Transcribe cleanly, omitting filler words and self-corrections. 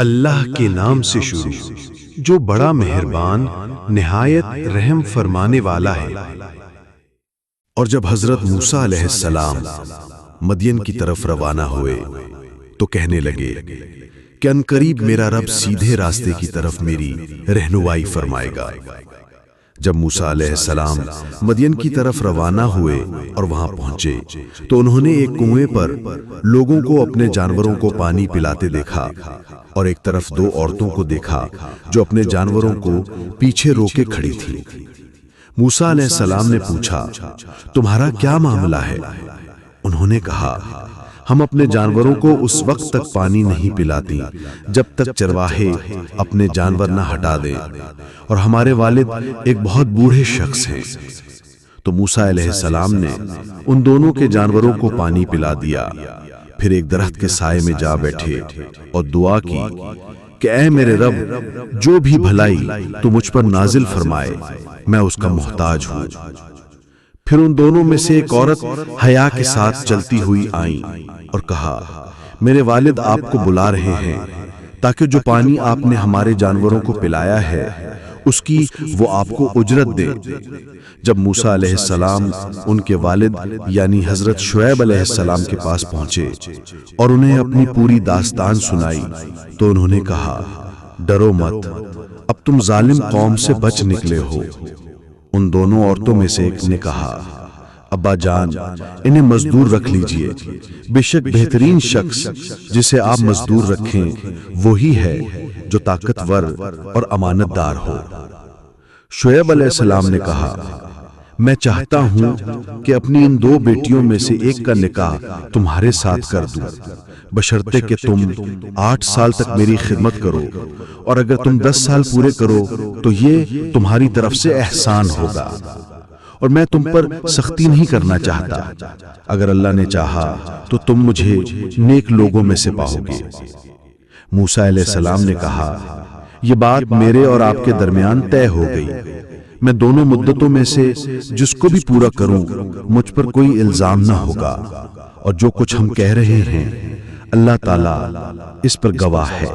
اللہ کے نام سے شروع جو بڑا مہربان نہایت رحم فرمانے والا ہے۔ اور جب حضرت موسیٰ علیہ السلام مدین کی طرف روانہ ہوئے تو کہنے لگے کہ عنقریب میرا رب سیدھے راستے کی طرف میری رہنمائی فرمائے گا۔ جب موسیٰ علیہ السلام مدین کی طرف روانہ ہوئے اور وہاں پہنچے تو انہوں نے ایک کنویں پر لوگوں کو اپنے جانوروں کو پانی پلاتے دیکھا اور ایک طرف دو عورتوں کو دیکھا جو اپنے جانوروں کو پیچھے روکے کھڑی تھی۔ موسیٰ علیہ السلام نے پوچھا تمہارا کیا معاملہ ہے؟ انہوں نے کہا ہم اپنے جانوروں کو اس وقت تک پانی نہیں پلاتی جب تک چرواہے اپنے جانور نہ ہٹا دیں، اور ہمارے والد ایک بہت بوڑھے شخص ہیں۔ تو موسیٰ علیہ السلام نے ان دونوں کے جانوروں کو پانی پلا دیا، پھر ایک درخت کے سائے میں جا بیٹھے اور دعا کی کہ اے میرے رب جو بھی بھلائی تو مجھ پر نازل فرمائے میں اس کا محتاج ہوں۔ پھر ان دونوں میں سے ایک عورت حیا کے ساتھ چلتی ہوئی آئیں اور کہا میرے والد آپ کو بلا رہے ہیں تاکہ جو پانی آپ نے ہمارے جانوروں کو پلایا ہے اس کی وہ آپ کو اجرت دے۔ جب موسیٰ علیہ السلام ان کے والد یعنی حضرت شعیب علیہ السلام کے پاس پہنچے اور انہیں اپنی پوری داستان سنائی تو انہوں نے کہا ڈرو مت، اب تم ظالم قوم سے بچ نکلے ہو۔ ان دونوں عورتوں میں سے ایک نے کہا ابا جان انہیں مزدور رکھ لیجئے، بے شک بہترین شخص جسے آپ مزدور رکھیں وہی ہے جو طاقتور اور امانت دار ہو۔ شعیب علیہ السلام نے کہا میں چاہتا ہوں کہ اپنی ان دو بیٹیوں میں سے ایک کا نکاح تمہارے ساتھ کر دوں، بشرطے کہ تم 8 سال تک میری خدمت کرو، اور اگر تم 10 سال پورے کرو تو یہ تمہاری طرف سے احسان ہوگا، اور میں تم پر سختی نہیں کرنا چاہتا۔ اگر اللہ نے چاہا تو تم مجھے نیک لوگوں میں سے پاؤ گے۔ موسیٰ علیہ السلام نے کہا یہ بات میرے اور آپ کے درمیان طے ہو گئی، میں دونوں مدتوں میں سے جس کو بھی پورا کروں مجھ پر کوئی الزام نہ ہوگا، اور جو کچھ ہم کہہ رہے ہیں اللہ تعالیٰ اس پر گواہ ہے۔